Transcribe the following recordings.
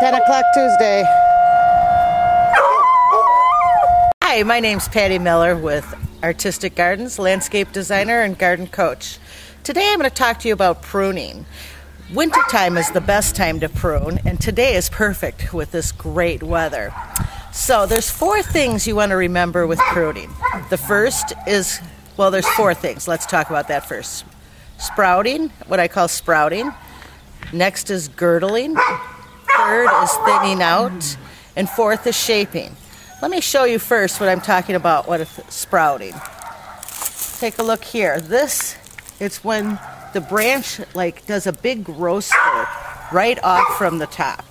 10 o'clock Tuesday. Hi, my name's Patty Mueller with Artistic Gardens, landscape designer and garden coach. Today I'm going to talk to you about pruning. Wintertime is the best time to prune, and today is perfect with this great weather. So there's 4 things you want to remember with pruning. The first is, well, there's 4 things. Let's talk about that first. Sprouting, what I call sprouting. Next is girdling. Third is thinning out. And 4th is shaping. Let me show you first what I'm talking about, what is sprouting. Take a look here. This is when the branch does a big growth spurt right off from the top.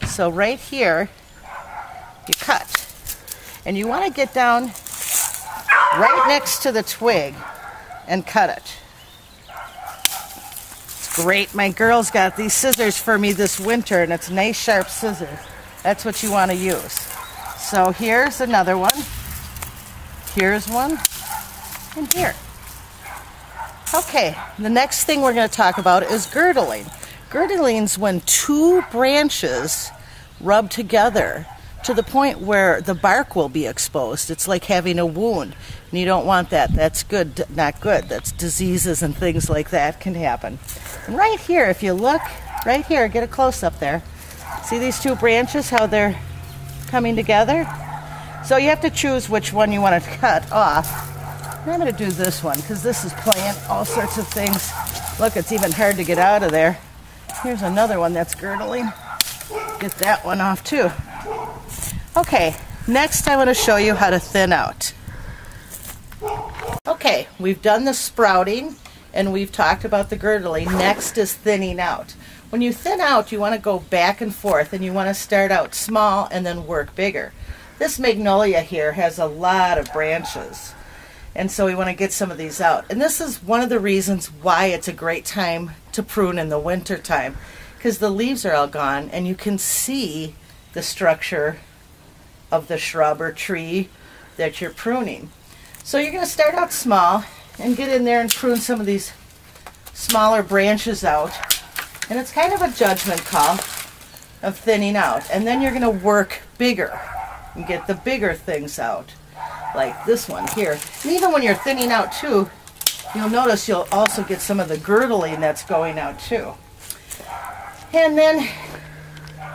So right here, you cut. And you want to get down right next to the twig and cut it. It's great. My girls got these scissors for me this winter, and it's nice sharp scissors. That's what you want to use. So here's another one. Here's one. And here. Okay, the next thing we're going to talk about is girdling. Girdling's when 2 branches rub together to the point where the bark will be exposed. It's like having a wound, and you don't want that. That's good, not good. That's diseases and things like that can happen. And right here, if you look, right here, get a close-up there. See these 2 branches, how they're coming together? So you have to choose which one you want to cut off. And I'm going to do this one because this is playing all sorts of things. Look, it's even hard to get out of there. Here's another one that's girdling. Get that one off too. Okay, next I want to show you how to thin out. Okay, we've done the sprouting and we've talked about the girdling. Next is thinning out. When you thin out, you want to go back and forth, and you want to start out small and then work bigger. This magnolia here has a lot of branches, and so we want to get some of these out. And this is one of the reasons why it's a great time to prune in the winter time, because the leaves are all gone and you can see the structure of the shrub or tree that you're pruning. So you're going to start out small and get in there and prune some of these smaller branches out. And it's kind of a judgment call of thinning out. And then you're going to work bigger and get the bigger things out, like this one here. And even when you're thinning out too, you'll notice you'll also get some of the girdling that's going out too. And then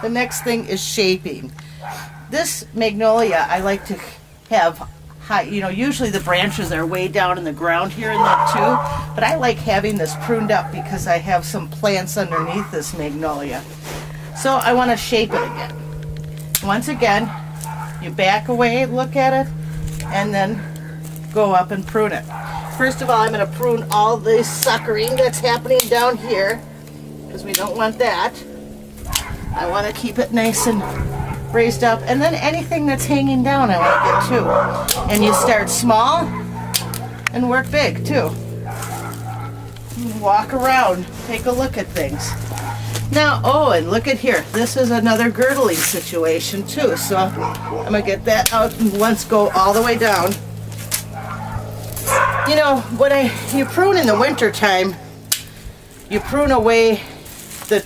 the next thing is shaping. This magnolia I like to have high, usually the branches are way down in the ground here and that too, but I like having this pruned up because I have some plants underneath this magnolia. So I want to shape it again. Once again, you back away, look at it, and then go up and prune it. First of all, I'm going to prune all this suckering that's happening down here because we don't want that. I want to keep it nice and raised up, and then anything that's hanging down I want to get too. And you start small and work big too. Walk around, take a look at things. Now, oh, and look at here. This is another girdling situation too. So I'm going to get that out and once go all the way down. You know, when you prune in the winter time, you prune away the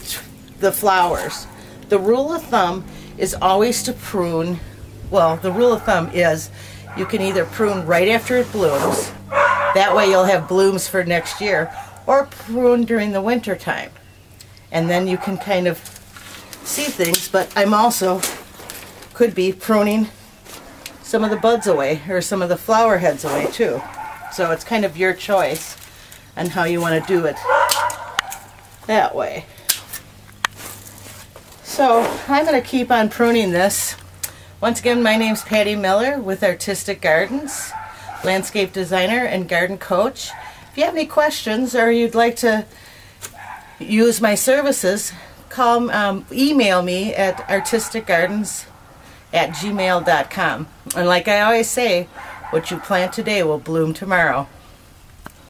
flowers. The rule of thumb is always to prune, well, the rule of thumb is you can either prune right after it blooms, that way you'll have blooms for next year, or prune during the winter time. And then you can kind of see things, but I'm also could be pruning some of the buds away or some of the flower heads away too. So it's kind of your choice on how you want to do it that way. So I'm going to keep on pruning this. Once again, my name's Patty Mueller with Artistic Gardens, landscape designer and garden coach. If you have any questions or you'd like to use my services, email me at artisticgardens@gmail.com. And like I always say, what you plant today will bloom tomorrow.